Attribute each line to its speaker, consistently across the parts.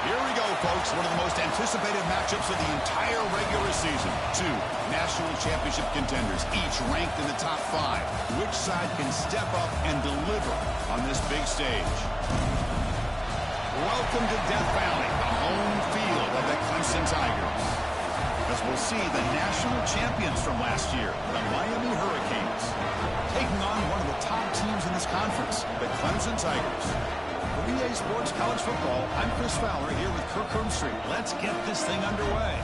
Speaker 1: Here we go, folks. One of the most anticipated matchups of the entire regular season. Two national championship contenders, each ranked in the top 5. Which side can step up and deliver on this big stage? Welcome to Death Valley, the home field of the Clemson Tigers. As we'll see the national champions from last year, the Miami Hurricanes, taking on one of the top teams in this conference, the Clemson Tigers. For EA Sports College Football, I'm Chris Fowler here with Kirk Hermstreet. Let's get this thing underway.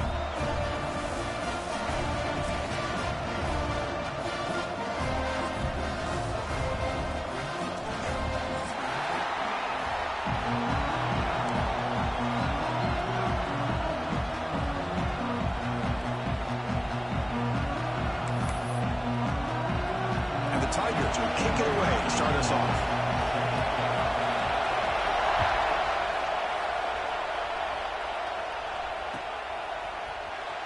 Speaker 1: And the Tigers will kick it away to start us off.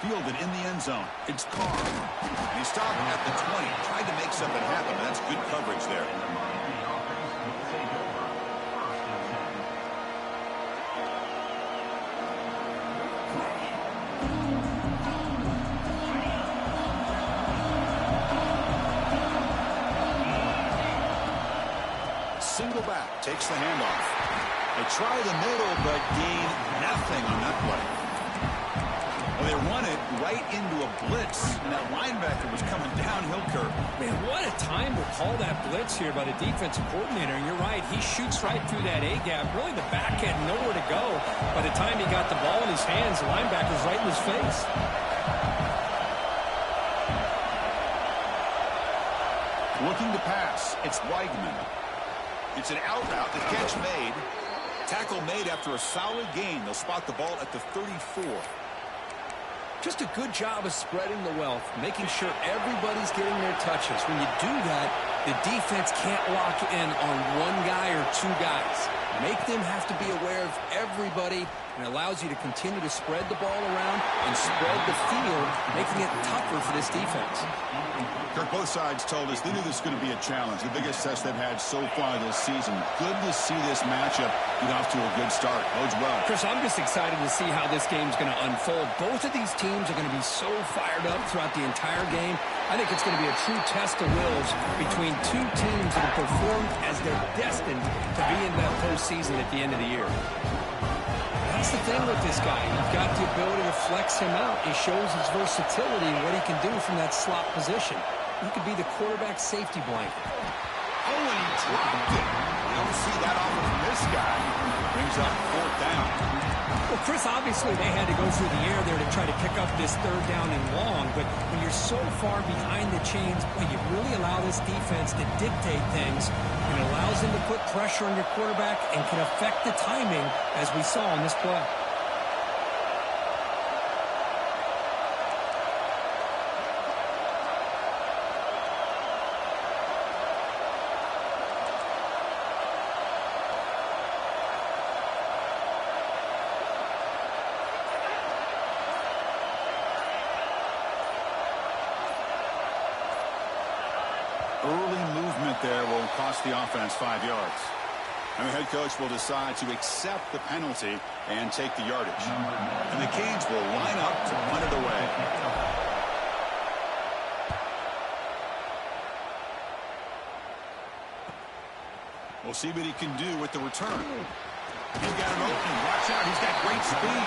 Speaker 1: Fielded in the end zone. It's Carr. And he stopped at the 20. Tried to make something happen, but that's good coverage there. Single back. Takes the handoff. They try the middle, but gain nothing on that play. Well, they run it right into a blitz, and that linebacker was coming downhill, Kirk.
Speaker 2: Man, what a time to call that blitz here by the defensive coordinator. And you're right, he shoots right through that A-gap. Really, the back had nowhere to go. By the time he got the ball in his hands, the linebacker's right in his face.
Speaker 1: Looking to pass. It's Weigman. It's an out route. The catch made. Tackle made after a solid gain. They'll spot the ball at the 34.
Speaker 2: Just a good job of spreading the wealth, making sure everybody's getting their touches. When you do that, the defense can't lock in on one guy or two guys. Make them have to be aware of everybody, and it allows you to continue to spread the ball around and spread the field, making it tougher for this defense.
Speaker 1: Kirk, both sides told us they knew this was going to be a challenge, the biggest test they've had so far this season. Good to see this matchup get off to a good start. Bodes well.
Speaker 2: Chris, I'm just excited to see how this game's going to unfold. Both of these teams are going to be so fired up throughout the entire game. I think it's going to be a true test of wills between two teams that have performed as they're destined to be in that postseason at the end of the year. That's the thing with this guy. You've got the ability to flex him out. He shows his versatility and what he can do from that slot position. He could be the quarterback safety blanket.
Speaker 1: Oh, and he dropped it. You don't see that often from this guy. Brings up 4th down.
Speaker 2: Well, Chris, obviously they had to go through the air there to try to pick up this 3rd down and long, but when you're so far behind the chains, well, you really allow this defense to dictate things, and it allows them to put pressure on your quarterback and can affect the timing, as we saw in this play.
Speaker 1: Early movement there will cost the offense 5 yards. And the head coach will decide to accept the penalty and take the yardage. And the Canes will line up to punt it away. We'll see what he can do with the return. He's got an opening. Watch out. He's got great speed.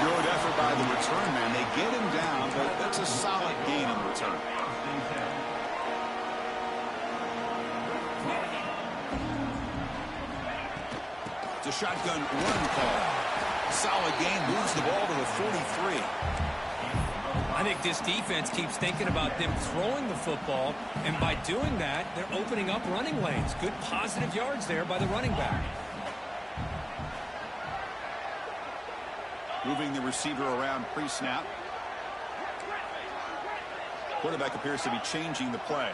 Speaker 1: Good effort by the return man. They get him down, but that's a solid gain on the return. It's a shotgun run call. Solid gain, moves the ball to the 43.
Speaker 2: I think this defense keeps thinking about them throwing the football, and by doing that, they're opening up running lanes. Good positive yards there by the running back.
Speaker 1: Moving the receiver around pre-snap. Quarterback appears to be changing the play.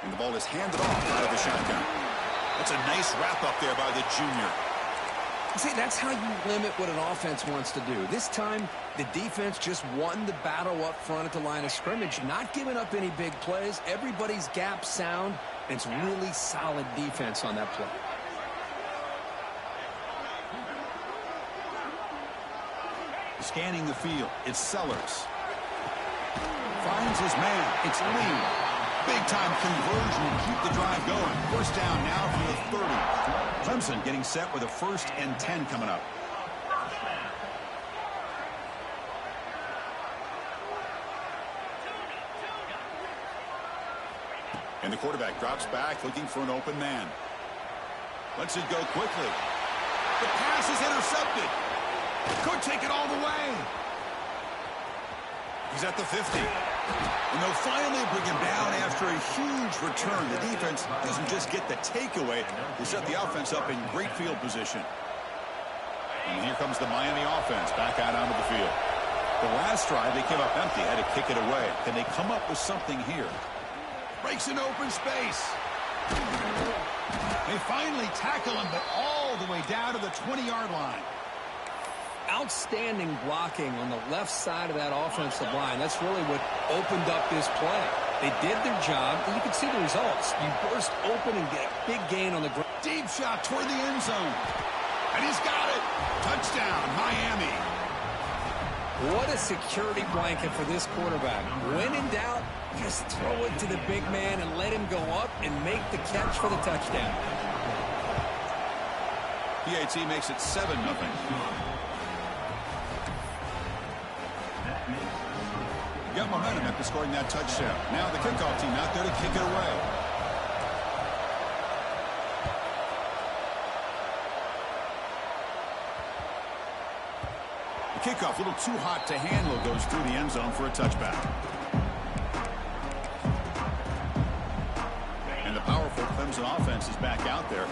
Speaker 1: And the ball is handed off out of the shotgun. That's a nice wrap-up there by the junior.
Speaker 2: See, that's how you limit what an offense wants to do. This time, the defense just won the battle up front at the line of scrimmage, not giving up any big plays. Everybody's gap sound, and it's really solid defense on that play.
Speaker 1: scanning the field. It's Sellers. Finds his man. It's Lee. Big-time conversion and keep the drive going. First down now from the 30. Clemson getting set with a 1st and 10 coming up. And the quarterback drops back looking for an open man. Lets it go quickly. The pass is intercepted. Could take it all the way. He's at the 50. And they'll finally bring him down after a huge return. The defense doesn't just get the takeaway. They set the offense up in great field position. And here comes the Miami offense back out onto the field. The last drive, they came up empty, had to kick it away. Can they come up with something here? Breaks an open space. They finally tackle him, but all the way down to the 20-yard line.
Speaker 2: Outstanding blocking on the left side of that offensive line. That's really what opened up this play. They did their job, and you can see the results. You burst open and get a big gain on the ground.
Speaker 1: Deep shot toward the end zone. And he's got it. Touchdown, Miami.
Speaker 2: What a security blanket for this quarterback. When in doubt, just throw it to the big man and let him go up and make the catch for the touchdown.
Speaker 1: PAT makes it 7-0. Got momentum after scoring that touchdown. Now the kickoff team out there to kick it away. The kickoff, a little too hot to handle, goes through the end zone for a touchback. And the powerful Clemson offense is back out there.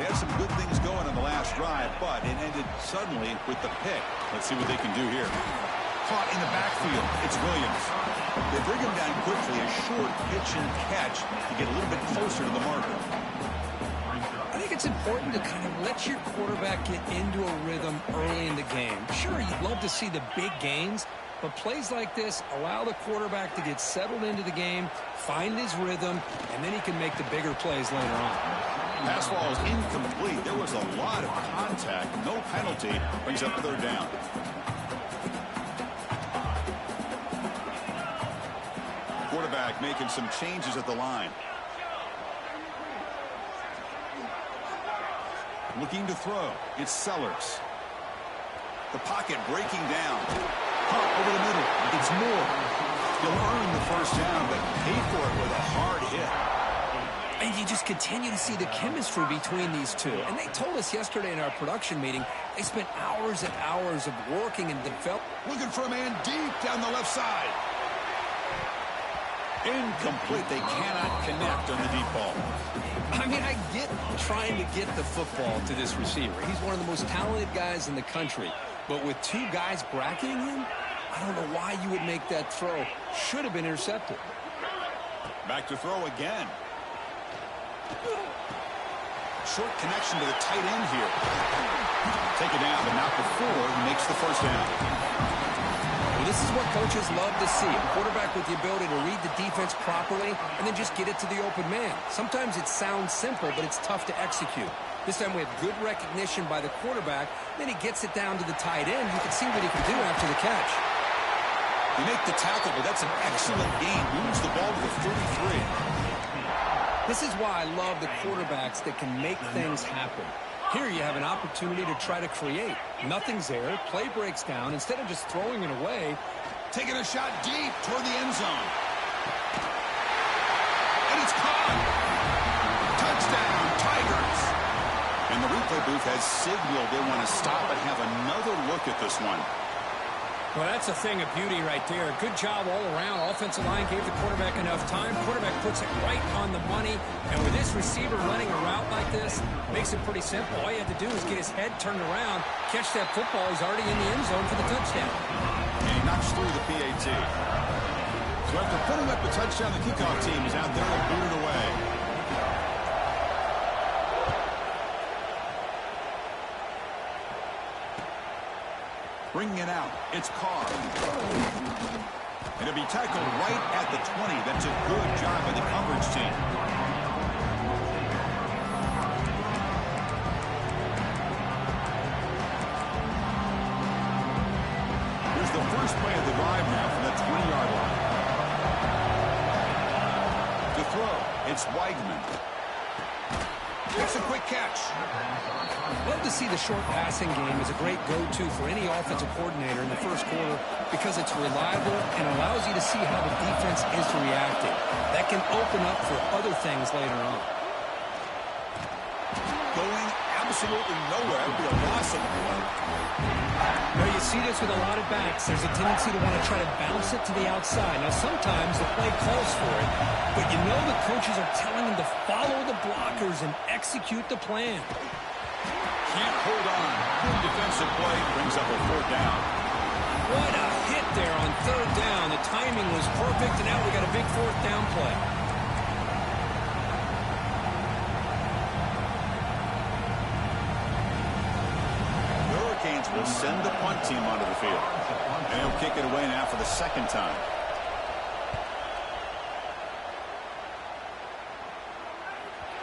Speaker 1: They had some good things going on the last drive, but it ended suddenly with the pick. Let's see what they can do here. Caught in the backfield. It's Williams. They bring him down quickly. A short pitch and catch to get a little bit closer to the marker.
Speaker 2: I think it's important to kind of let your quarterback get into a rhythm early in the game. Sure, you'd love to see the big gains, but plays like this allow the quarterback to get settled into the game, find his rhythm, and then he can make the bigger plays later on.
Speaker 1: Pass ball is incomplete. There was a lot of contact. No penalty. Brings up 3rd down. Quarterback making some changes at the line. Looking to throw. It's Sellers. The pocket breaking down. Pump over the middle. It's Moore. He'll earn the 1st down, but pay for it with a hard hit.
Speaker 2: And you just continue to see the chemistry between these two. And they told us yesterday in our production meeting, they spent hours and hours of working and developing.
Speaker 1: Looking for a man deep down the left side. Incomplete. They cannot connect on the deep ball.
Speaker 2: I mean, I get trying to get the football to this receiver. He's one of the most talented guys in the country. But with 2 guys bracketing him, I don't know why you would make that throw. Should have been intercepted.
Speaker 1: Back to throw again. Short connection to the tight end here. Take it down, but not before he makes the 1st down.
Speaker 2: Well, this is what coaches love to see. A quarterback with the ability to read the defense properly and then just get it to the open man. Sometimes it sounds simple, but it's tough to execute. This time we have good recognition by the quarterback. Then he gets it down to the tight end. You can see what he can do after the catch.
Speaker 1: You make the tackle, but that's an excellent gain. Moves the ball to the 33.
Speaker 2: This is why I love the quarterbacks that can make things happen. Here you have an opportunity to try to create. Nothing's there. Play breaks down. Instead of just throwing it away,
Speaker 1: taking a shot deep toward the end zone. And it's caught. Touchdown, Tigers. And the replay booth has signaled they want to stop and have another look at this one.
Speaker 2: Well, that's a thing of beauty right there. Good job all around. Offensive line gave the quarterback enough time. Quarterback puts it right on the money. And with this receiver running a route like this, makes it pretty simple. All you have to do is get his head turned around, catch that football. He's already in the end zone for the touchdown.
Speaker 1: And he knocks through the PAT. So after putting up the touchdown, the kickoff team is out there to boot it away. Bringing it out, it's Carr. And it'll be tackled right at the 20. That's a good job by the coverage team. throw. It's Weigman. Makes a quick catch.
Speaker 2: Love to see the short passing game as a great go-to for any offensive coordinator in the first quarter because it's reliable and allows you to see how the defense is reacting. That can open up for other things later on.
Speaker 1: Going absolutely nowhere. That would be a loss of the play.
Speaker 2: Now, you see this with a lot of backs. There's a tendency to want to try to bounce it to the outside. Now, sometimes the play calls for it, but you know the coaches are telling them to follow the blockers and execute the plan.
Speaker 1: Can't hold on. Good defensive play. Brings up a 4th down.
Speaker 2: What a hit there on 3rd down. The timing was perfect, and now we got a big 4th down play.
Speaker 1: Will send the punt team onto the field. And he'll kick it away now for the 2nd time.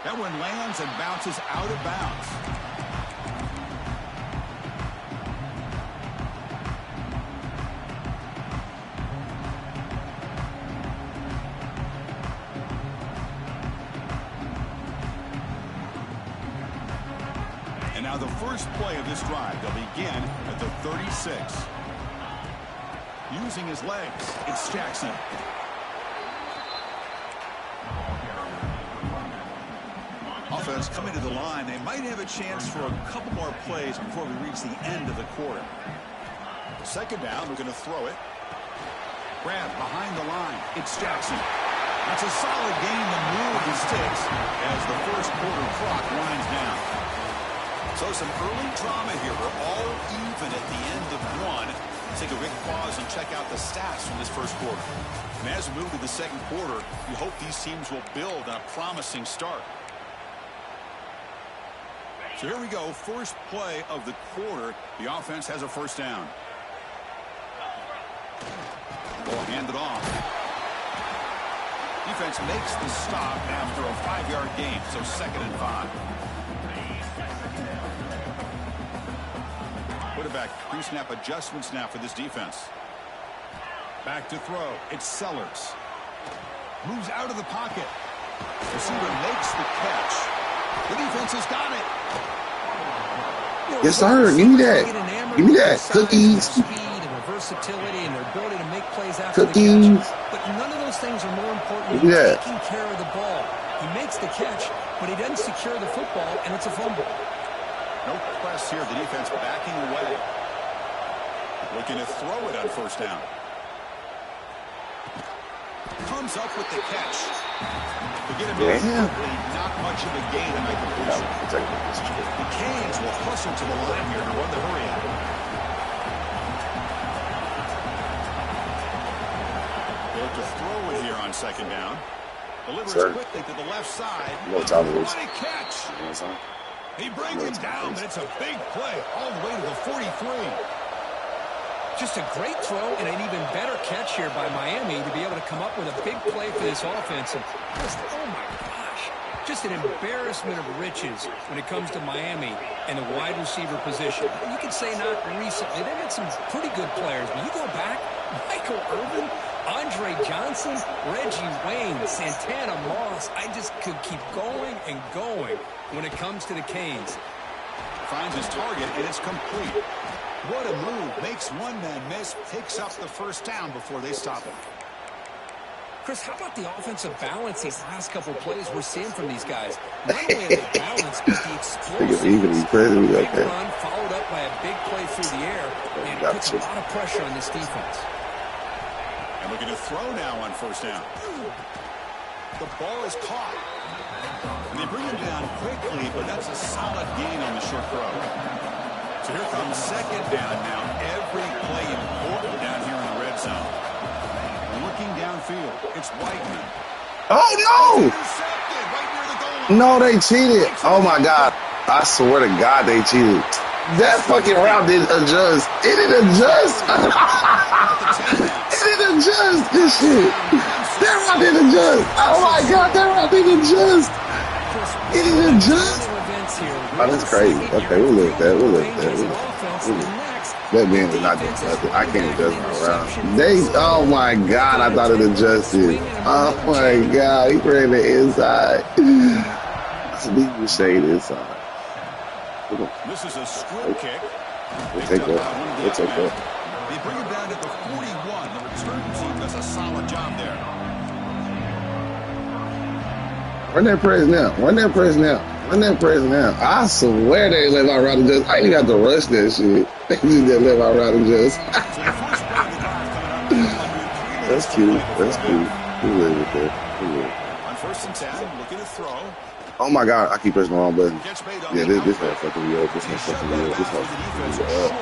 Speaker 1: That one lands and bounces out of bounds. And now the first play of this drive, they'll begin at the 36. Using his legs, it's Jackson. Offense coming to the line. They might have a chance for a couple more plays before we reach the end of the quarter. 2nd down, we're going to throw it. Grab behind the line. It's Jackson. That's a solid gain to move the sticks as the first quarter clock winds down. So some early drama here. We're all even at the end of one. Take a quick pause and check out the stats from this first quarter. And as we move to the 2nd quarter, you hope these teams will build on a promising start. So here we go. First play of the quarter. The offense has a 1st down. Ball handed off. Defense makes the stop after a 5-yard gain. So 2nd and 5. Quarterback pre-snap adjustments now for this defense. Back to throw. It's Sellers. Moves out of the pocket. Receiver makes the catch. The defense has got it.
Speaker 3: Yes, sir. Give me that. Give me that. Cookies.
Speaker 2: Speed and their versatility and their ability to make plays after the catch. But none of those things are more important than taking care of the ball. He makes the catch, but he doesn't secure the football, and it's a fumble.
Speaker 1: No press here. The defense backing away. Looking to throw it on 1st down. Comes up with the catch. To get him in quickly, not much of a gain to make completion. The Canes will hustle to the line here to run the hurry out. They're to throw it here on 2nd down. Delivers quickly to the left side. What a catch. He brings him down, but it's a big play all the way to the 43.
Speaker 2: Just a great throw and an even better catch here by Miami to be able to come up with a big play for this offense. And just, oh my gosh, just an embarrassment of riches when it comes to Miami and the wide receiver position. You could say not recently. They've had some pretty good players, but you go back, Michael Irvin, Andre Johnson, Reggie Wayne, Santana Moss. I just could keep going and going when it comes to the Canes.
Speaker 1: Finds his target, and it's complete. What a move. Makes one man miss. Takes up the 1st down before they stop him.
Speaker 2: Chris, how about the offensive balance these last couple plays we're seeing from these guys? Not only are they balanced, but the explosiveness. Big run followed up by a big play through the air, and it puts a lot of pressure on this defense.
Speaker 1: And we're going to throw now on 1st down. The ball is caught. And they bring him down quickly, but that's a solid gain on the short throw. So here comes 2nd down now. Every play important down here in the red zone. Looking downfield, it's Weigman.
Speaker 3: Oh, no! No, they cheated. Oh, my God. I swear to God, they cheated. That fucking route didn't adjust. It didn't adjust. It didn't adjust. This shit. That route didn't adjust. Oh, my God. That route didn't adjust. It didn't adjust. Oh, that's crazy. Okay, we'll look at that. We'll look at that. That man is not doing nothing. I can't adjust my route. Oh my God, I thought it adjusted. Oh my God, he ran the inside. I need to shade inside.
Speaker 1: This is a strip kick.
Speaker 3: We'll take that. We'll take that.
Speaker 1: They bring him down to the 41. The return team does a solid job there.
Speaker 3: Run that press now. Run that press now. Run that press now. I swear they let my route adjust. I ain't even got to rush that shit. They just didn't let my route adjust. That's cute. That's cute. We live with that.
Speaker 1: On 1st and 10, looking to throw.
Speaker 3: Oh my God, I keep pressing the wrong button. Yeah, this one fucking me up. This one fucking me up. This one fucking me up.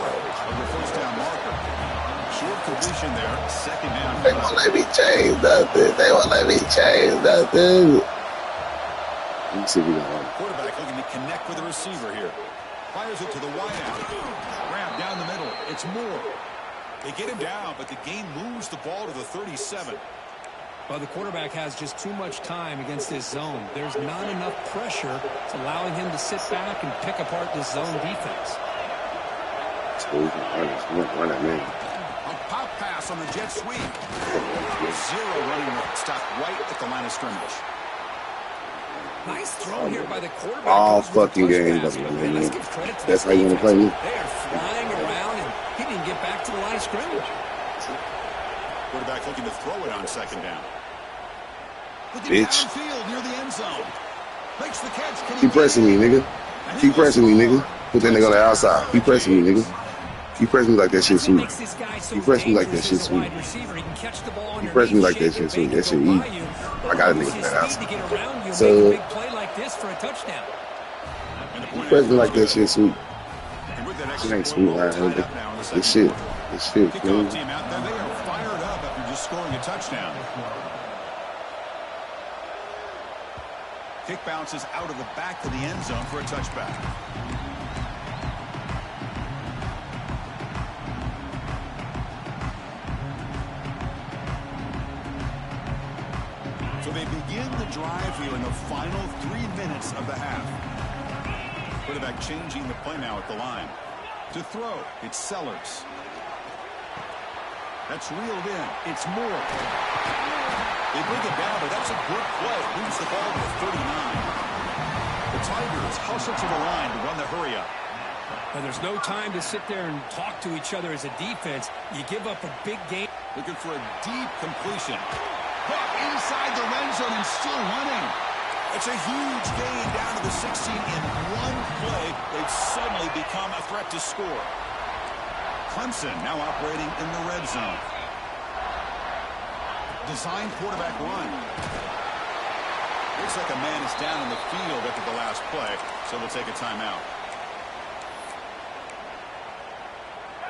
Speaker 1: Short completion there. 2nd down.
Speaker 3: They won't let me change nothing. They won't let me change nothing. Let me see if we can run.
Speaker 1: Quarterback looking to connect with the receiver here. Fires it to the wideout. Grab down the middle. It's Moore. They get him down, but the game moves the ball to the 37.
Speaker 2: Well, the quarterback has just too much time against this zone. There's not enough pressure. It's allowing him to sit back and pick apart this zone defense.
Speaker 3: So we can run it, man.
Speaker 1: A pop pass on the jet sweep. 0 running room. Stopped right at the line of scrimmage.
Speaker 2: Nice throw here by the quarterback.
Speaker 3: All fucking game. That's how you want to play me.
Speaker 2: They are flying around, and he didn't get back to the line of scrimmage.
Speaker 1: Quarterback looking to throw it on 2nd down.
Speaker 3: Bitch.
Speaker 1: Downfield near the end zone. Makes the catch.
Speaker 3: Keep pressing me, nigga. Keep pressing me, nigga. Put that nigga on the outside. Keep pressing me, nigga. Keep pressing me like that shit sweet. Keep pressing me like that shit sweet. Keep pressing me like that shit sweet. That shit eat. I got a nigga for that outside. So, keep pressing me like that shit sweet. Shit ain't sweet, man. This shit. This shit, man.
Speaker 1: Team out there, they are fired up after just scoring a touchdown. Kick bounces out of the back of the end zone for a touchback. So they begin the drive here in the final 3 minutes of the half. Quarterback changing the play now at the line. To throw, it's Sellers. That's reeled in. It's Moore. They bring it down, but that's a good play. Moves the ball to 39. The Tigers hustle to the line to run the hurry up.
Speaker 2: And there's no time to sit there and talk to each other as a defense. You give up a big game.
Speaker 1: Looking for a deep completion. But inside the red zone and still running. It's a huge gain down to the 16 in one play. They've suddenly become a threat to score. Clemson now operating in the red zone. Design quarterback run. Looks like a man is down in the field after the last play, so they'll take a timeout.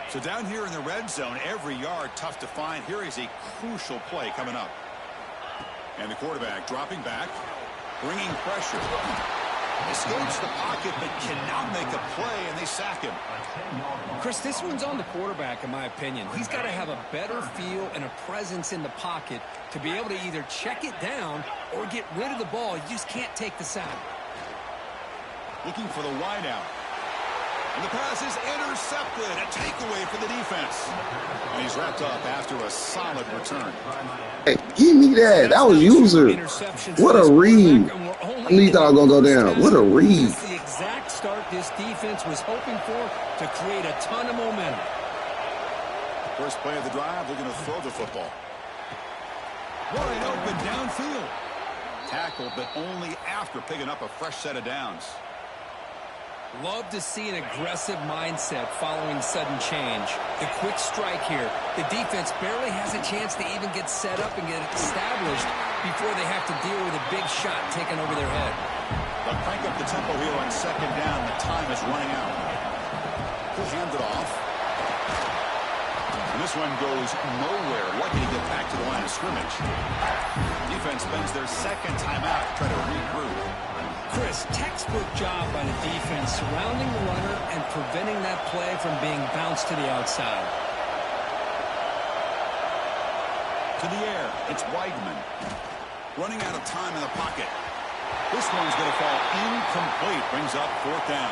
Speaker 1: So down here in the red zone, every yard tough to find. Here is a crucial play coming up. And the quarterback dropping back, bringing pressure. Escapes the pocket, but cannot make a play, and they sack him.
Speaker 2: Chris, this one's on the quarterback, in my opinion. He's got to have a better feel and a presence in the pocket to be able to either check it down or get rid of the ball. You just can't take the sack.
Speaker 1: Looking for the wideout. And the pass is intercepted. A takeaway for the defense. And he's wrapped up after a solid return.
Speaker 3: Hey, give me that. That was user. What a read. I knew you thought I was going to go down. What a read.
Speaker 2: It's the exact start this defense was hoping for to create a ton of momentum.
Speaker 1: First play of the drive, looking to throw the football. Wide open downfield. Tackled, but only after picking up a fresh set of downs.
Speaker 2: Love to see an aggressive mindset following sudden change. The quick strike here. The defense barely has a chance to even get set up and get established before they have to deal with a big shot taken over their head.
Speaker 1: They'll crank up the tempo here on 2nd down. The time is running out. He'll hand it off. And this one goes nowhere. Lucky to get back to the line of scrimmage. Defense spends their 2nd timeout to try to regroup.
Speaker 2: Chris, textbook job by the defense surrounding the runner and preventing that play from being bounced to the outside.
Speaker 1: To the air, it's Weidman. Running out of time in the pocket. This one's going to fall incomplete. Brings up 4th down.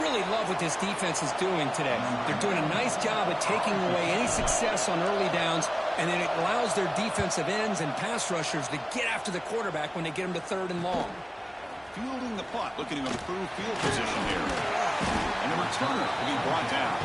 Speaker 2: Really love what this defense is doing today. They're doing a nice job of taking away any success on early downs, and then it allows their defensive ends and pass rushers to get after the quarterback when they get them to 3rd and long.
Speaker 1: Fielding the punt, looking to improve field position here. And the returner will be brought down.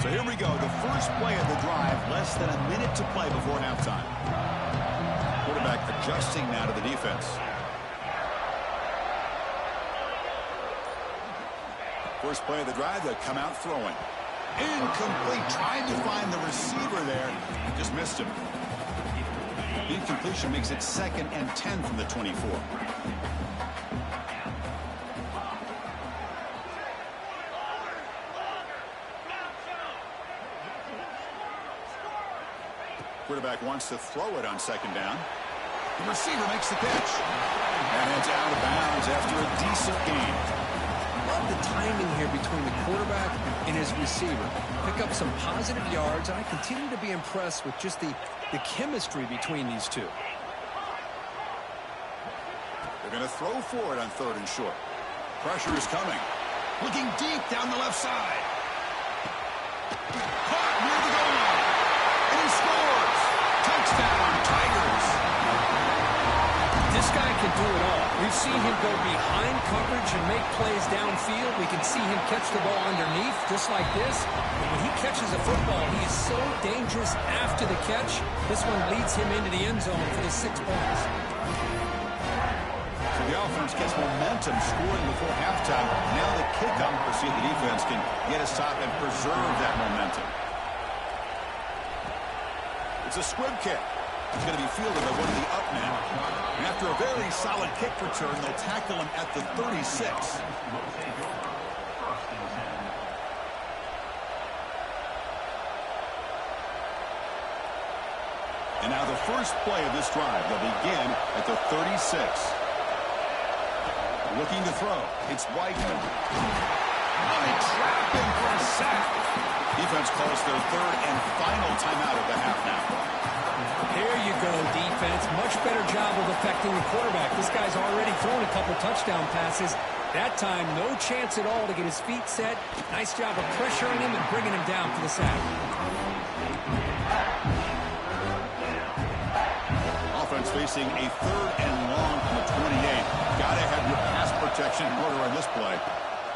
Speaker 1: So here we go, the first play of the drive, less than a minute to play before halftime. Quarterback adjusting now to the defense. First play of the drive, they'll come out throwing. Incomplete, trying to find the receiver there, just missed him. The incompletion makes it 2nd and 10 from the 24. Quarterback wants to throw it on 2nd down. The receiver makes the catch. And it's out of bounds after a decent gain.
Speaker 2: Love the timing here between the quarterback and his receiver. Pick up some positive yards, and I continue to be impressed with just the chemistry between these two.
Speaker 1: They're going to throw for it on 3rd and short. Pressure is coming. Looking deep down the left side. Caught near the goal line. And he scores. Touchdown, Tigers.
Speaker 2: This guy can do it all. We've seen him go behind coverage and make plays downfield. We can see him catch the ball underneath just like this. And when he catches a football, he is so dangerous after the catch. This one leads him into the end zone for the 6 points.
Speaker 1: So the offense gets momentum scoring before halftime. Now the kickoff. We'll see if the defense can get a stop and preserve that momentum. It's a squib kick. It's going to be fielded by one of the up men. And after a very solid kick return, they'll tackle him at the 36. And now the first play of this drive. They'll begin at the 36. Looking to throw. It's Whiteman. Oh, they trap him for a sack. Defense calls their 3rd and final timeout of the half now.
Speaker 2: There you go, defense. Much better job of affecting the quarterback. This guy's already thrown a couple touchdown passes. That time, no chance at all to get his feet set. Nice job of pressuring him and bringing him down for the sack.
Speaker 1: Offense facing a 3rd and long from the 28. Gotta have your pass protection in order on this play.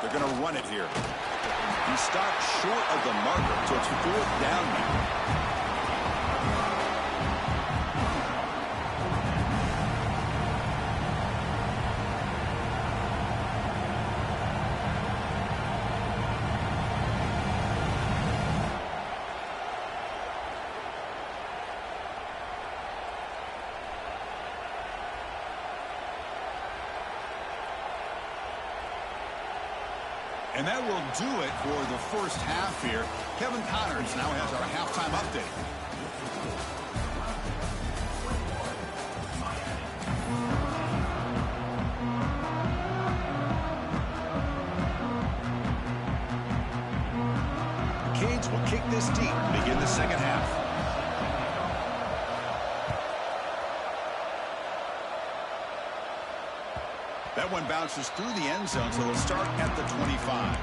Speaker 1: They're going to run it here. He stopped short of the marker, so it's 4th down now. And that will do it for the first half here. Kevin Connors now has our halftime update. The Canes will kick this deep to begin the second half. That one bounces through the end zone, so they'll start at the 25.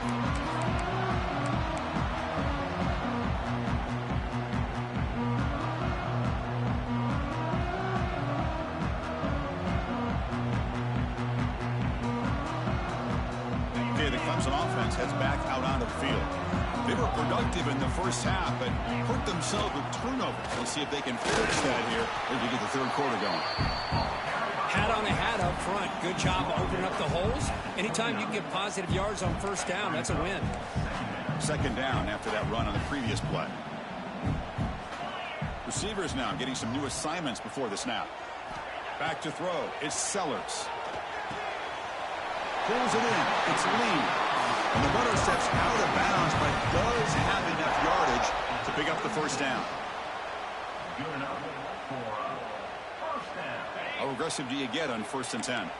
Speaker 1: Okay, the Clemson offense heads back out onto the field. They were productive in the first half, but hurt themselves with turnovers. Let's see if they can fix that here as we get the 3rd quarter going.
Speaker 2: Hat on a hat up front. Good job of opening up the holes. Anytime you can get positive yards on 1st down, that's a win.
Speaker 1: 2nd down after that run on the previous play. Receivers now getting some new assignments before the snap. Back to throw. It's Sellers. Pulls it in. It's Lee. And the runner steps out of bounds, but does have enough yardage to pick up the 1st down. How aggressive do you get on 1st and 10?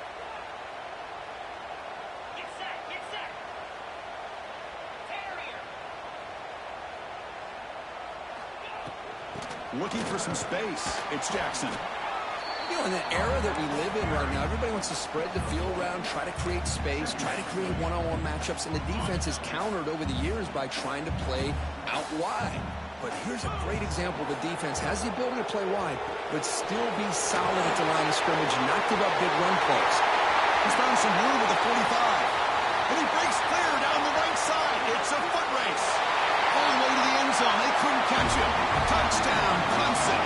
Speaker 1: Looking for some space. It's Jackson.
Speaker 2: You know, in the era that we live in right now, everybody wants to spread the field around, try to create space, try to create one-on-one matchups, and the defense has countered over the years by trying to play out wide. But here's a great example. The defense has the ability to play wide, but still be solid at the line of scrimmage, not give up big run plays.
Speaker 1: He's found some room with the 45. And he breaks clear down the right side. It's a foot race. All the way to the end zone. They couldn't catch him. Touchdown, Clemson.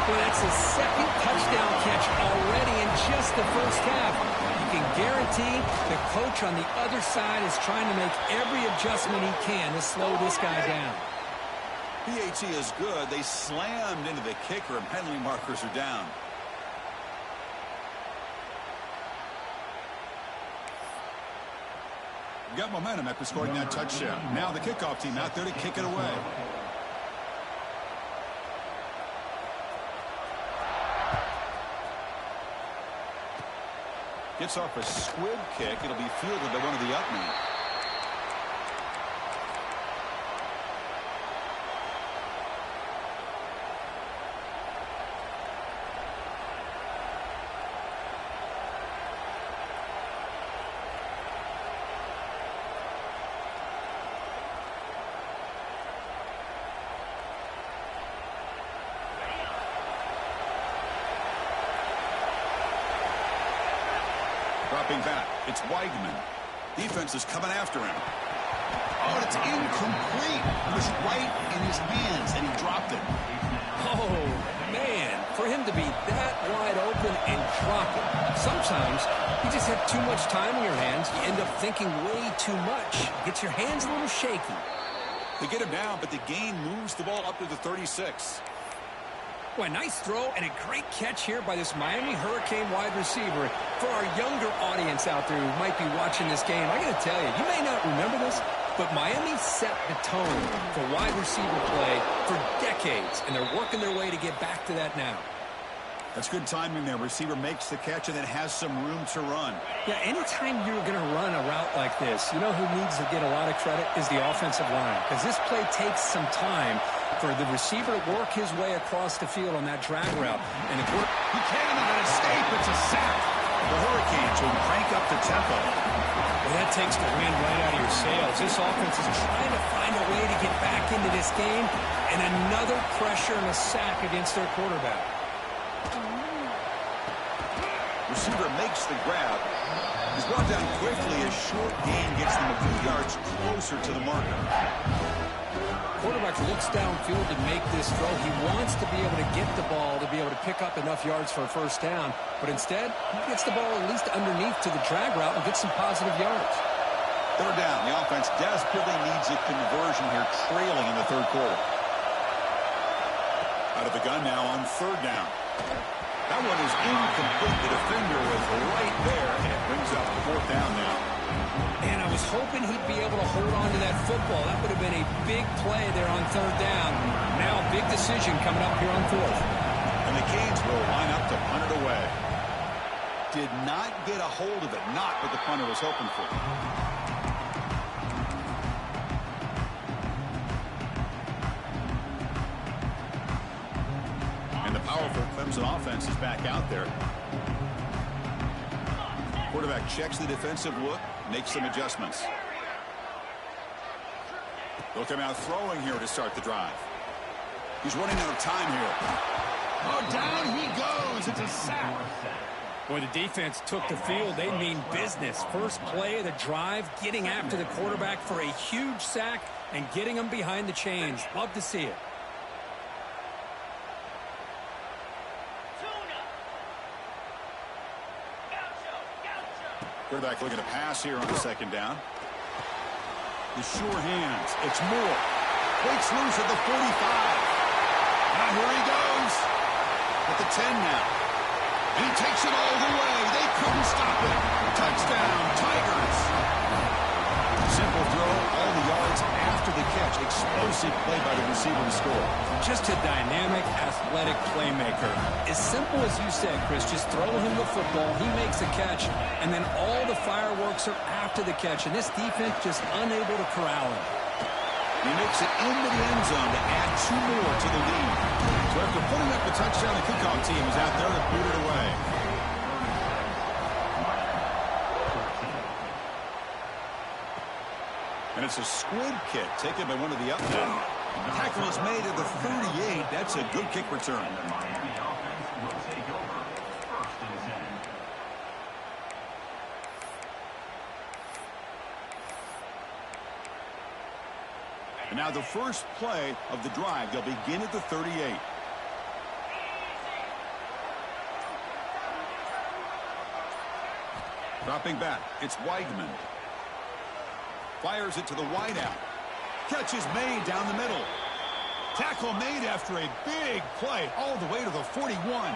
Speaker 2: Well, that's his second touchdown catch already in just the first half. You can guarantee the coach on the other side is trying to make every adjustment he can to slow this guy down.
Speaker 1: PAT is good. They slammed into the kicker, and penalty markers are down. Got momentum after scoring that touchdown. Now the kickoff team out there to kick it away. Gets off a squib kick. It'll be fielded by one of the up men. Dropping back. It's Weidman. Defense is coming after him. Oh, and it's incomplete. It was right in his hands, and he dropped it.
Speaker 2: Oh, man. For him to be that wide open and drop it. Sometimes you just have too much time in your hands. You end up thinking way too much. Gets your hands a little shaky.
Speaker 1: They get him down, but the gain moves the ball up to the 36.
Speaker 2: Well, a nice throw and a great catch here by this Miami Hurricane wide receiver. For our younger audience out there who might be watching this game, I got to tell you, you may not remember this, but Miami set the tone for wide receiver play for decades, and they're working their way to get back to that now.
Speaker 1: That's good timing there. Receiver makes the catch and then has some room to run.
Speaker 2: Yeah, anytime you're going to run a route like this, you know who needs to get a lot of credit is the offensive line, because this play takes some time for the receiver to work his way across the field on that drag route. And the
Speaker 1: he cannot escape. It's a sack. The Hurricanes will crank up the tempo.
Speaker 2: Well, that takes the wind right out of your sails. This offense is trying to find a way to get back into this game, and another pressure and a sack against their quarterback.
Speaker 1: Receiver makes the grab. He's brought down quickly. A short gain gets them a few yards closer to the marker.
Speaker 2: Quarterback looks downfield to make this throw. He wants to be able to get the ball to be able to pick up enough yards for a first down. But instead, he gets the ball at least underneath to the drag route and gets some positive yards.
Speaker 1: Third down. The offense desperately needs a conversion here, trailing in the third quarter. Out of the gun now on third down. That one is incomplete. The defender was right there, and it brings up fourth down now.
Speaker 2: And I was hoping he'd be able to hold on to that football. That would have been a big play there on third down. Now a big decision coming up here on fourth.
Speaker 1: And the Canes will line up to punt it away. Did not get a hold of it. Not what the punter was hoping for. And the powerful Clemson offense is back out there. Quarterback checks the defensive look, makes some adjustments. They'll come out throwing here to start the drive. He's running out of time here. Oh, down he goes. It's a sack.
Speaker 2: Boy, the defense took the field. They mean business. First play of the drive, getting after the quarterback for a huge sack and getting him behind the chains. Love to see it.
Speaker 1: Quarterback looking to pass here on the second down. The sure hands. It's Moore. Breaks loose at the 45. Now here he goes. At the 10 now. And he takes it all the way. They couldn't stop it. Touchdown, Tigers. Simple throw. All the yards after the catch. Explosive play by the receiver to score.
Speaker 2: Just a dynamic, athletic playmaker. As simple as you said, Chris, just throw him the football, he makes a catch, and then all the fireworks are after the catch, and this defense just unable to corral him.
Speaker 1: He makes it into the end zone to add 2 more to the lead. So after putting up the touchdown, the kickoff team is out there to boot it away. And it's a squib kick taken by one of the up men. The tackle is made at the 38. That's a good kick return. And now the first play of the drive. They'll begin at the 38. Dropping back, it's Weidman. Fires it to the wideout. Catch is made down the middle. Tackle made after a big play all the way to the 41.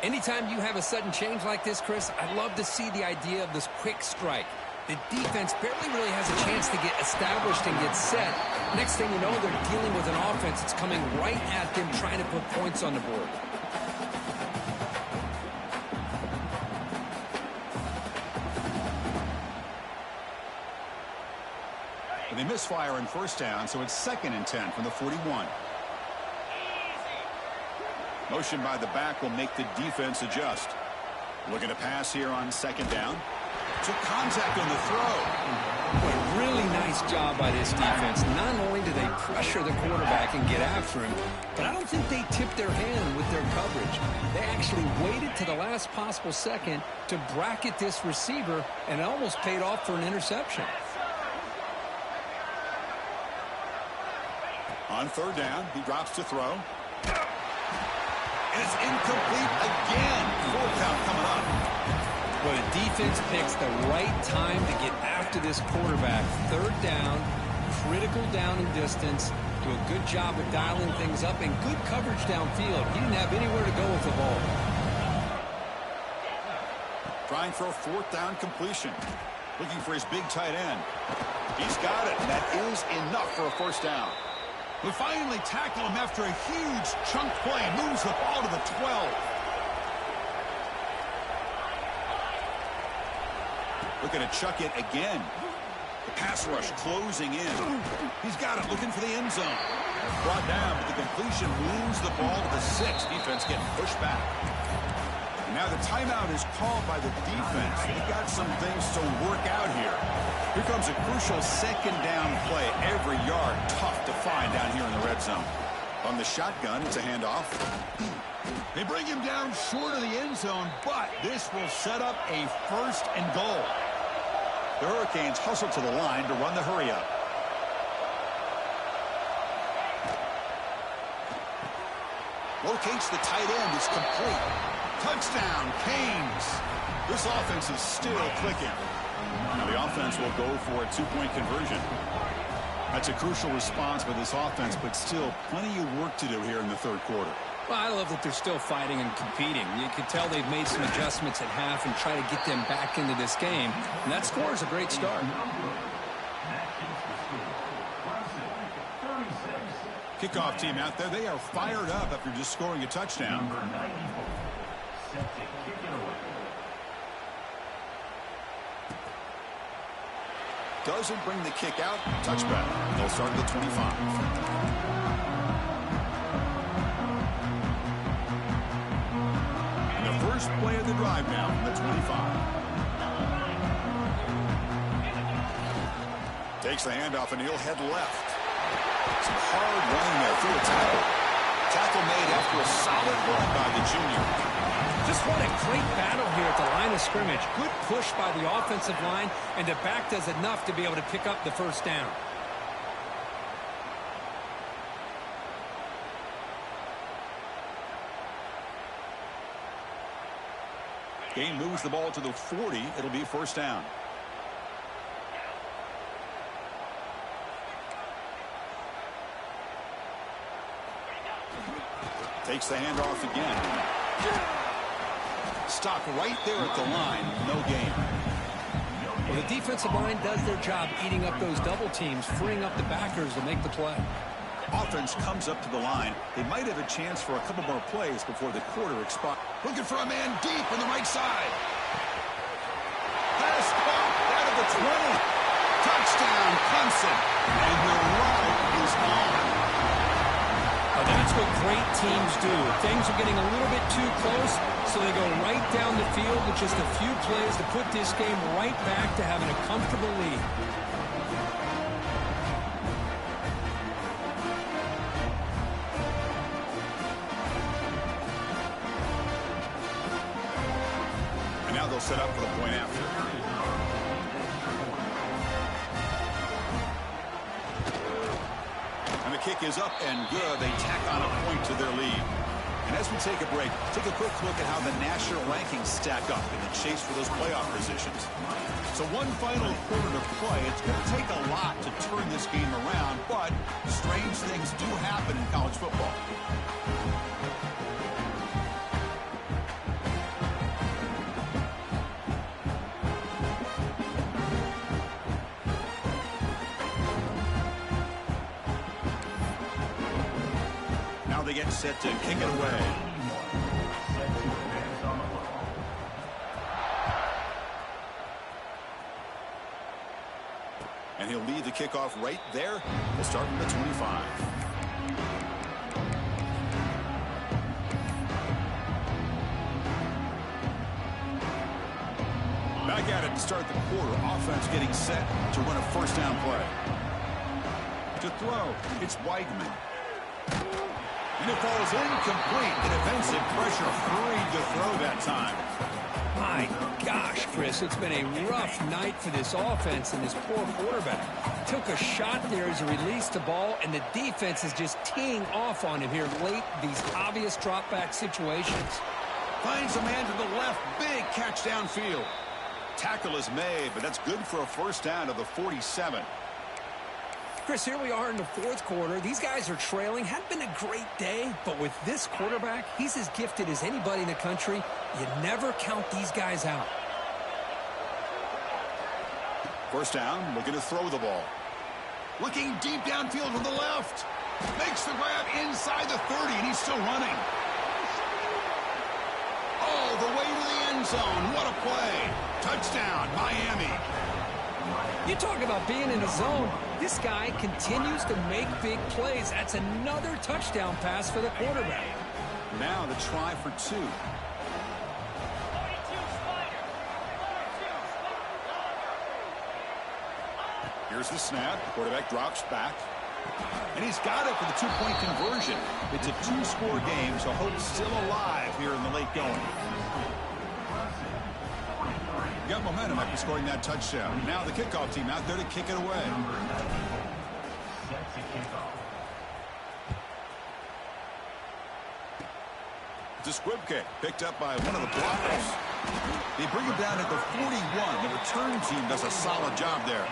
Speaker 2: Anytime you have a sudden change like this, Chris, I love to see the idea of this quick strike. The defense barely really has a chance to get established and get set. Next thing you know, they're dealing with an offense that's coming right at them, trying to put points on the board.
Speaker 1: And they misfire on first down, so it's 2nd and 10 from the 41. Motion by the back will make the defense adjust. Looking to pass here on 2nd down. Took contact on the throw.
Speaker 2: Boy, really nice job by this defense. Not only do they pressure the quarterback and get after him, but I don't think they tipped their hand with their coverage. They actually waited to the last possible second to bracket this receiver, and it almost paid off for an interception.
Speaker 1: On 3rd down, he drops to throw. And it's incomplete again. 4 count coming up.
Speaker 2: Well, the defense picks the right time to get after this quarterback. 3rd down, critical down and distance. Do a good job of dialing things up and good coverage downfield. He didn't have anywhere to go with the ball.
Speaker 1: Trying for a 4th down completion. Looking for his big tight end. He's got it, and that is enough for a 1st down. We finally tackle him after a huge chunk play. Moves the ball to the 12. Looking to chuck it again. The pass rush closing in. He's got it, looking for the end zone. Brought down, but the completion moves the ball to the 6. Defense getting pushed back. And now the timeout is called by the defense. They've got some things to work out here. Here comes a crucial 2nd down play. Every yard tough to find down here in the red zone. On the shotgun, it's a handoff. They bring him down short of the end zone, but this will set up a 1st and goal. The Hurricanes hustle to the line to run the hurry-up. Locates the tight end. It's complete. Touchdown, Canes. This offense is still clicking. Now the offense will go for a 2-point conversion. That's a crucial response by this offense, but still plenty of work to do here in the 3rd quarter.
Speaker 2: Well, I love that they're still fighting and competing. You can tell they've made some adjustments at half and try to get them back into this game. And that score is a great start.
Speaker 1: Kickoff team out there. They are fired up after just scoring a touchdown. Doesn't bring the kick out. Touchback. They'll start at the 25. First play of the drive now from the 25. Takes the handoff and he'll head left. Some hard running there through a tackle. Tackle made after a solid run by the junior.
Speaker 2: Just what a great battle here at the line of scrimmage. Good push by the offensive line, and the back does enough to be able to pick up the 1st down.
Speaker 1: Game moves the ball to the 40. It'll be 1st down. Takes the handoff again. Stop right there at the line. No gain.
Speaker 2: Well, the defensive line does their job eating up those double teams, freeing up the backers to make the play.
Speaker 1: Offense comes up to the line. They might have a chance for a couple more plays before the quarter expires. Looking for a man deep on the right side. Pass caught out of the 20. Touchdown, Clemson. And the
Speaker 2: That's what great teams do. Things are getting a little bit too close, so they go right down the field with just a few plays to put this game right back to having a comfortable lead.
Speaker 1: And now they'll set up for the point after. Kick is up and good. They tack on a point to their lead. And as we take a break, take a quick look at how the national rankings stack up in the chase for those playoff positions. So one final quarter to play. It's going to take a lot to turn this game around, but strange things do happen in college football. They get set to kick it away. And he'll lead the kickoff right there. We'll start from the 25. Back at it to start the quarter. Offense getting set to run a first down play. To throw, it's Weidman. And it falls incomplete. The defensive pressure hurried to throw that time.
Speaker 2: My gosh, Chris, it's been a rough night for this offense and this poor quarterback. Took a shot there as he released the ball, and the defense is just teeing off on him here late in these obvious drop-back situations.
Speaker 1: Finds a man to the left. Big catch downfield. Tackle is made, but that's good for a first down to the 47.
Speaker 2: Chris, here we are in the fourth quarter. These guys are trailing. Hadn't been a great day, but with this quarterback, he's as gifted as anybody in the country. You never count these guys out.
Speaker 1: First down, looking to throw the ball. Looking deep downfield to the left. Makes the grab inside the 30, and he's still running. All the way to the end zone. What a play. Touchdown, Miami.
Speaker 2: You talk about being in the zone. This guy continues to make big plays. That's another touchdown pass for the quarterback.
Speaker 1: Now the try for two. Here's the snap. Quarterback drops back. And he's got it for the two-point conversion. It's a two-score game, so hope's still alive here in the late going. Got momentum after scoring that touchdown. Now the kickoff team out there to kick it away. It's a squib kick picked up by one of the blockers. They bring him down at the 41. The return team does a solid job there.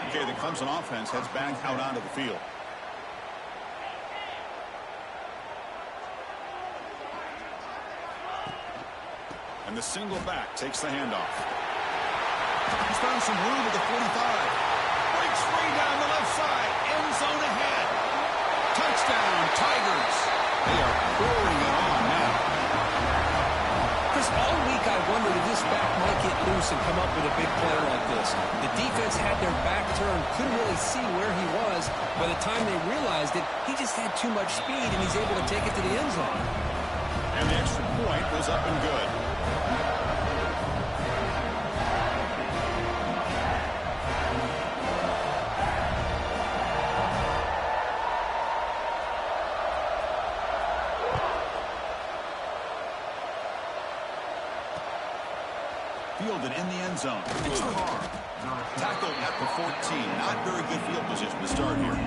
Speaker 1: Okay, the Clemson offense heads back out onto the field. And the single back takes the handoff. He's found some room at the 45. Breaks free down the left side. End zone ahead. Touchdown, Tigers. They are pouring it on now.
Speaker 2: Chris, all week I wondered if this back might get loose and come up with a big play like this. The defense had their back turned, couldn't really see where he was. By the time they realized it, he just had too much speed, and he's able to take it to the end zone.
Speaker 1: And the extra point was up and good. Fielded in the end zone. It's Carr. Tackled at the 14. Not very good field position to start here.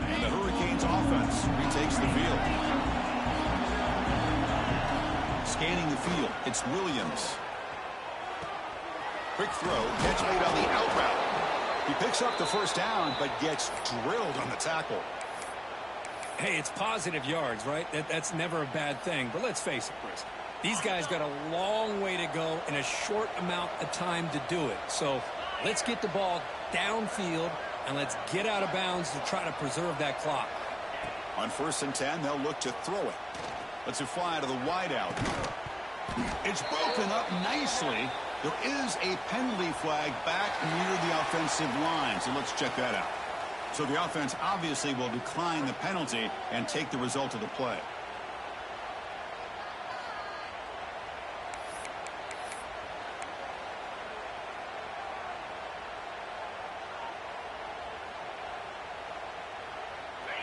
Speaker 1: And the Hurricanes offense retakes the field. Scanning the field. It's Williams. Quick throw. Catch made on the out route. He picks up the first down, but gets drilled on the tackle.
Speaker 2: Hey, it's positive yards, right? That's never a bad thing. But let's face it, Chris. These guys got a long way to go in a short amount of time to do it. So let's get the ball downfield, and let's get out of bounds to try to preserve that clock.
Speaker 1: On 1st and 10, they'll look to throw it. Let's it fly to the wideout. It's broken up nicely. There is a penalty flag back near the offensive line, so let's check that out. So the offense obviously will decline the penalty and take the result of the play.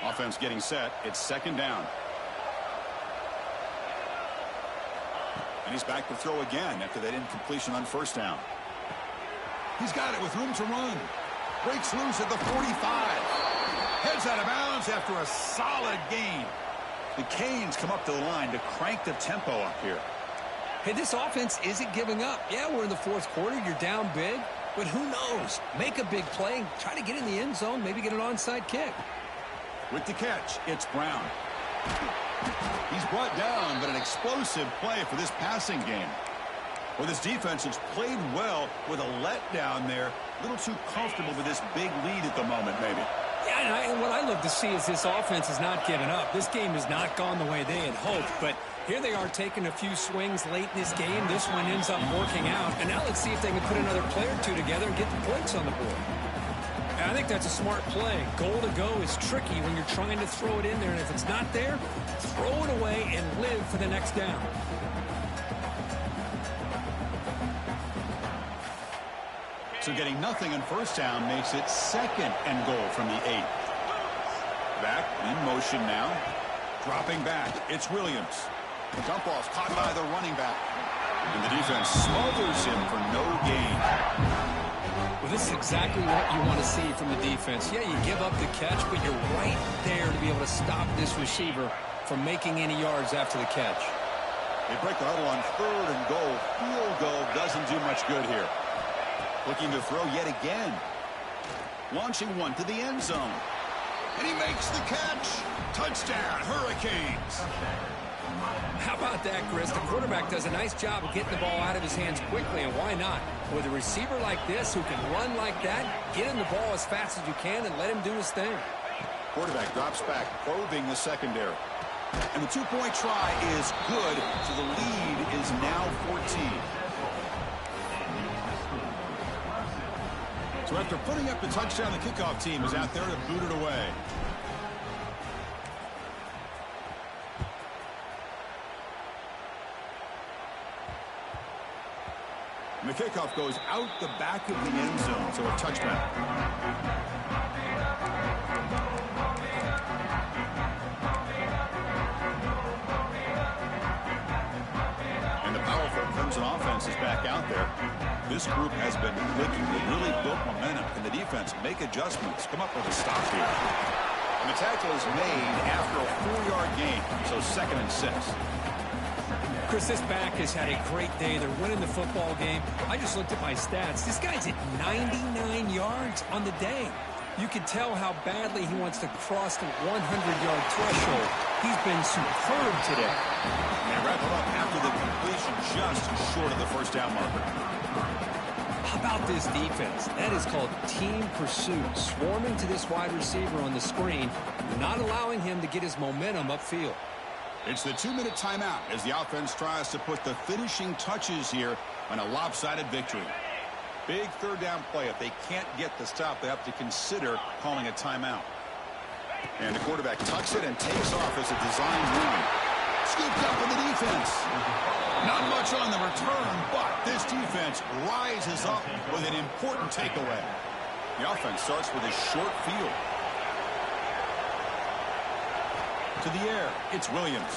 Speaker 1: Offense getting set. It's second down. And he's back to throw again after that incompletion on first down. He's got it with room to run. Breaks loose at the 45. Heads out of bounds after a solid gain. The Canes come up to the line to crank the tempo up here.
Speaker 2: Hey, this offense isn't giving up. Yeah, we're in the fourth quarter. You're down big. But who knows? Make a big play. Try to get in the end zone. Maybe get an onside kick.
Speaker 1: With the catch, it's Brown. He's brought down, but an explosive play for this passing game. Well, this defense has played well with a letdown there. A little too comfortable with this big lead at the moment, maybe.
Speaker 2: Yeah, and what I love to see is this offense is not giving up. This game has not gone the way they had hoped, but here they are taking a few swings late in this game. This one ends up working out, and now let's see if they can put another play or two together and get the points on the board. And I think that's a smart play. Goal to go is tricky when you're trying to throw it in there, and if it's not there, throw it away and live for the next down.
Speaker 1: So getting nothing on first down makes it second and goal from the 8. Back in motion now. Dropping back. It's Williams. The dump off caught by the running back. And the defense smothers him for no gain.
Speaker 2: Well, this is exactly what you want to see from the defense. Yeah, you give up the catch, but you're right there to be able to stop this receiver from making any yards after the catch.
Speaker 1: They break the huddle on third and goal. Field goal doesn't do much good here. Looking to throw yet again. Launching one to the end zone. And he makes the catch. Touchdown, Hurricanes.
Speaker 2: How about that, Chris? The quarterback does a nice job of getting the ball out of his hands quickly, and why not? With a receiver like this who can run like that, get him the ball as fast as you can and let him do his thing.
Speaker 1: Quarterback drops back, probing the secondary. And the two-point try is good, so the lead is now 14. So after putting up the touchdown, the kickoff team is out there to boot it away. And the kickoff goes out the back of the end zone, so a touchback. And the powerful Clemson offense is back out there. This group has been clicking. They really built momentum. Can the defense make adjustments? Come up with a stop here. And the tackle is made after a 4-yard gain, so 2nd and 6.
Speaker 2: Chris, this back has had a great day. They're winning the football game. I just looked at my stats. This guy's at 99 yards on the day. You can tell how badly he wants to cross the 100-yard threshold. He's been superb today.
Speaker 1: And wrap it up after the completion just short of the first down marker.
Speaker 2: How about this defense? That is called team pursuit. Swarming to this wide receiver on the screen, not allowing him to get his momentum upfield.
Speaker 1: It's the 2-minute timeout as the offense tries to put the finishing touches here on a lopsided victory. Big third down play. If they can't get the stop, they have to consider calling a timeout. And the quarterback tucks it and takes off as a design run. Scooped up in the defense. Not much on the return, but this defense rises up with an important takeaway. The offense starts with a short field. To the air, it's Williams.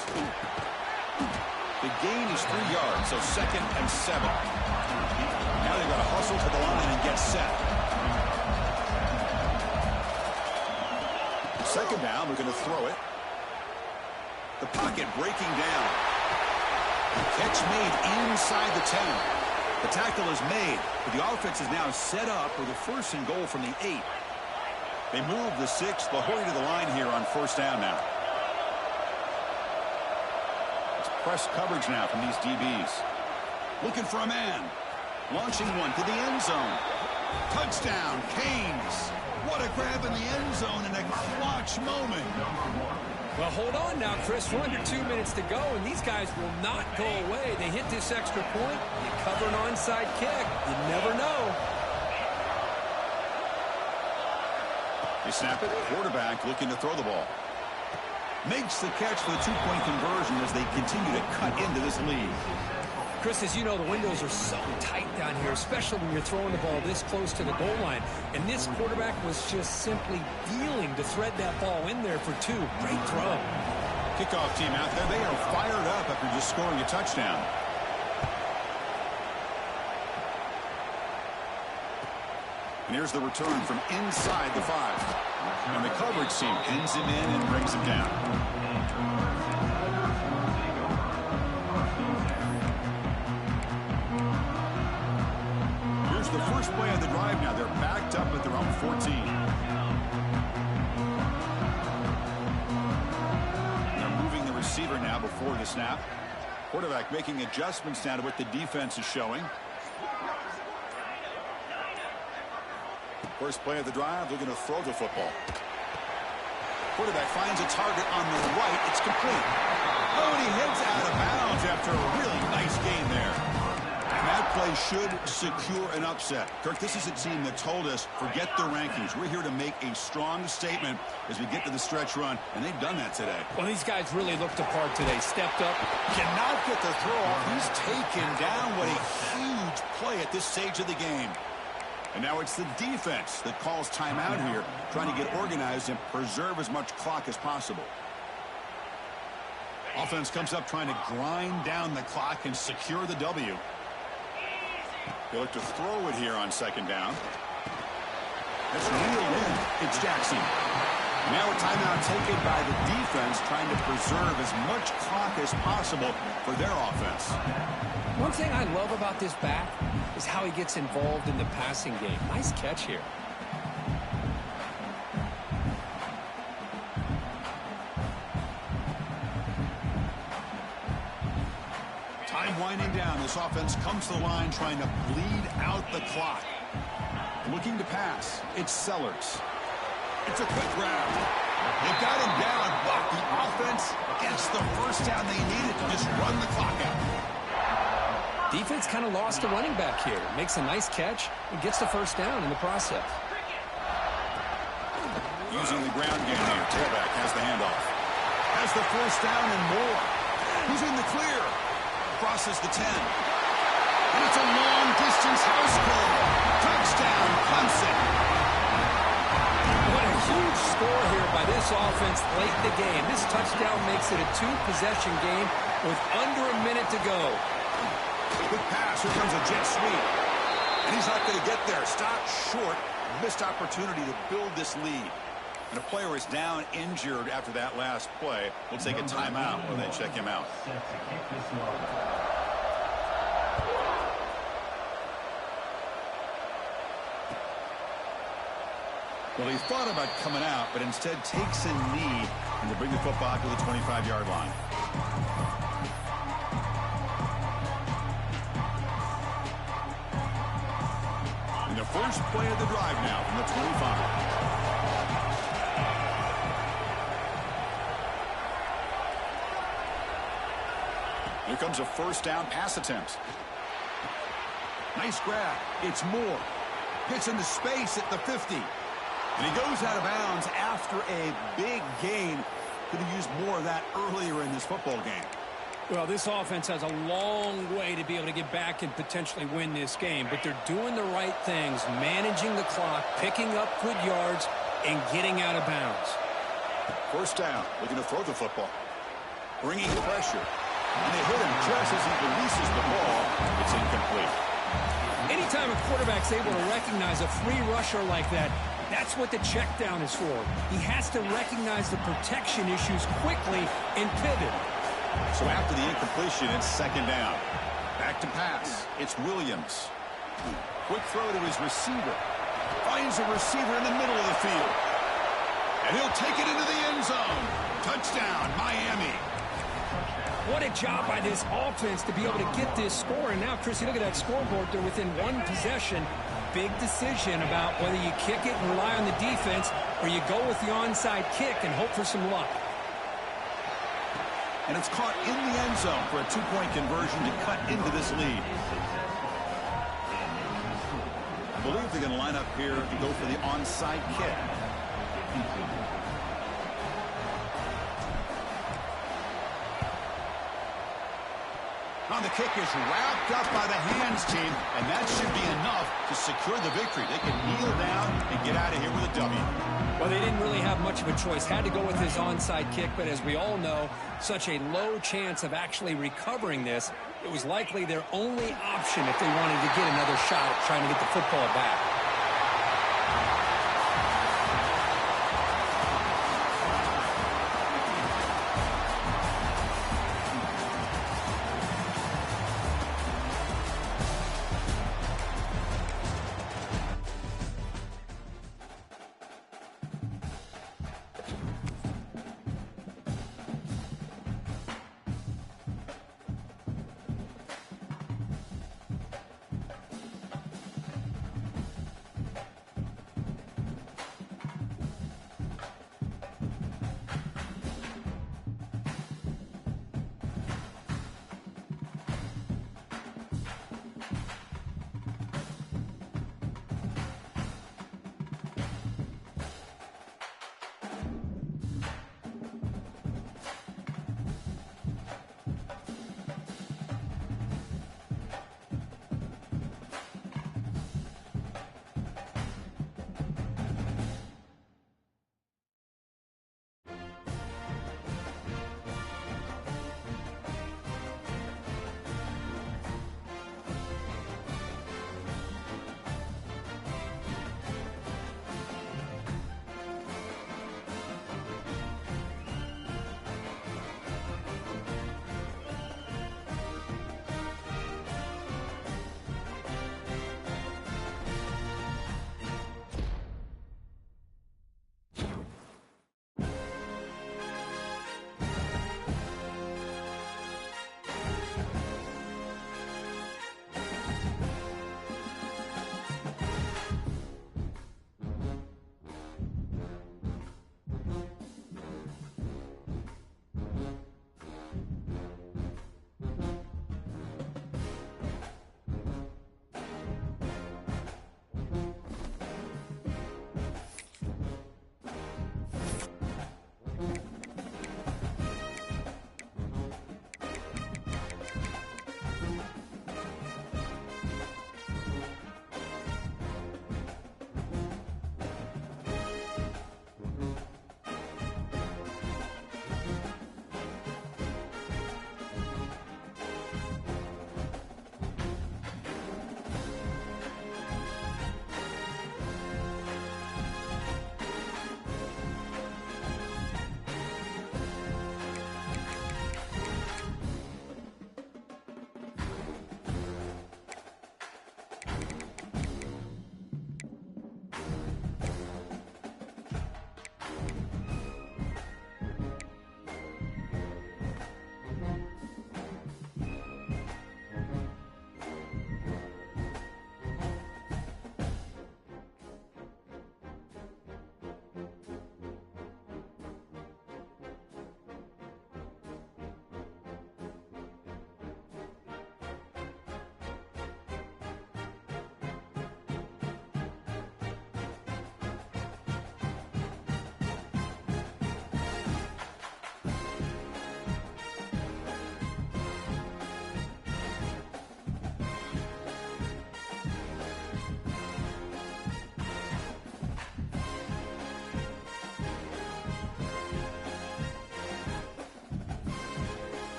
Speaker 1: The gain is 3 yards, so 2nd and 7. Now they've got to hustle to the line and get set. 2nd down, we're going to throw it. The pocket breaking down. Catch made inside the 10. The tackle is made, but the offense is now set up with a 1st and goal from the 8. They move the 6th, the Hoy to the line here on 1st down now. It's press coverage now from these DBs. Looking for a man. Launching one to the end zone. Touchdown, Canes. What a grab in the end zone in a clutch moment.
Speaker 2: Well, hold on now, Chris. We're under 2 minutes to go, and these guys will not go away. They hit this extra point. You cover an onside kick. You never know.
Speaker 1: They snap it. Quarterback looking to throw the ball. Makes the catch for the two-point conversion as they continue to cut into this lead.
Speaker 2: Chris, as you know, the windows are so tight down here, especially when you're throwing the ball this close to the goal line. And this quarterback was just simply dealing to thread that ball in there for two. Great throw.
Speaker 1: Kickoff team out there. They are fired up after just scoring a touchdown. And here's the return from inside the 5. And the coverage team pins him in and brings him down. Here's the first play of the drive now. They're backed up at their own 14. They're moving the receiver now before the snap. Quarterback making adjustments now to what the defense is showing. First play of the drive, looking to throw the football. Quarterback finds a target on the right. It's complete. Oh, and he heads out of bounds after a really nice game there. And that play should secure an upset. Kirk, this is a team that told us, forget the rankings. We're here to make a strong statement as we get to the stretch run, and they've done that today.
Speaker 2: Well, these guys really looked apart today. Stepped up.
Speaker 1: Cannot get the throw off. He's taken down. What a huge play at this stage of the game. And now it's the defense that calls timeout here, trying to get organized and preserve as much clock as possible. Offense comes up trying to grind down the clock and secure the W. They look to throw it here on second down. That's reeled in. It's Jackson. Now a timeout taken by the defense, trying to preserve as much clock as possible for their offense.
Speaker 2: One thing I love about this back is how he gets involved in the passing game. Nice catch here.
Speaker 1: Time winding down. This offense comes to the line trying to bleed out the clock. Looking to pass. It's Sellers. It's a quick grab. They've got him down, but the offense gets the first down they needed to just run the clock out.
Speaker 2: Defense kind of lost a running back here. Makes a nice catch and gets the first down in the process.
Speaker 1: Using the ground game here. Tailback has the handoff. Has the first down and more. He's in the clear. Crosses the 10. And it's a long-distance house call. Touchdown, Clemson.
Speaker 2: What a huge score here by this offense late in the game. This touchdown makes it a two-possession game with under a minute to go.
Speaker 1: Quick pass. Here comes a jet sweep. And he's not going to get there. Stopped short. Missed opportunity to build this lead. And a player is down injured after that last play. We'll take a timeout when they check him out. Well, he thought about coming out, but instead takes a knee and to bring the football to the 25-yard line. And the first play of the drive now from the 25. Here comes a first down pass attempt. Nice grab. It's Moore. Gets into space at the 50. And he goes out of bounds after a big gain. Could have used more of that earlier in this football game.
Speaker 2: Well, this offense has a long way to be able to get back and potentially win this game. But they're doing the right things, managing the clock, picking up good yards, and getting out of bounds.
Speaker 1: First down, looking to throw the football. Bringing pressure. And they hit him just as he releases the ball. It's incomplete.
Speaker 2: Anytime a quarterback's able to recognize a free rusher like that, that's what the check down is for. He has to recognize the protection issues quickly and pivot.
Speaker 1: So after the incompletion, it's second down. Back to pass. It's Williams. Quick throw to his receiver. Finds a receiver in the middle of the field. And he'll take it into the end zone. Touchdown, Miami.
Speaker 2: What a job by this offense to be able to get this score. And now, Chris, you look at that scoreboard. They're within one possession. Big decision about whether you kick it and rely on the defense or you go with the onside kick and hope for some luck.
Speaker 1: And it's caught in the end zone for a two-point conversion to cut into this lead. I believe they're going to line up here to go for the onside kick. Now the kick is wrapped up by the hands team, and that should be enough to secure the victory. They can kneel down and get out of here with a W.
Speaker 2: Well, they didn't really have much of a choice. Had to go with his onside kick, but as we all know, such a low chance of actually recovering this. It was likely their only option if they wanted to get another shot at trying to get the football back.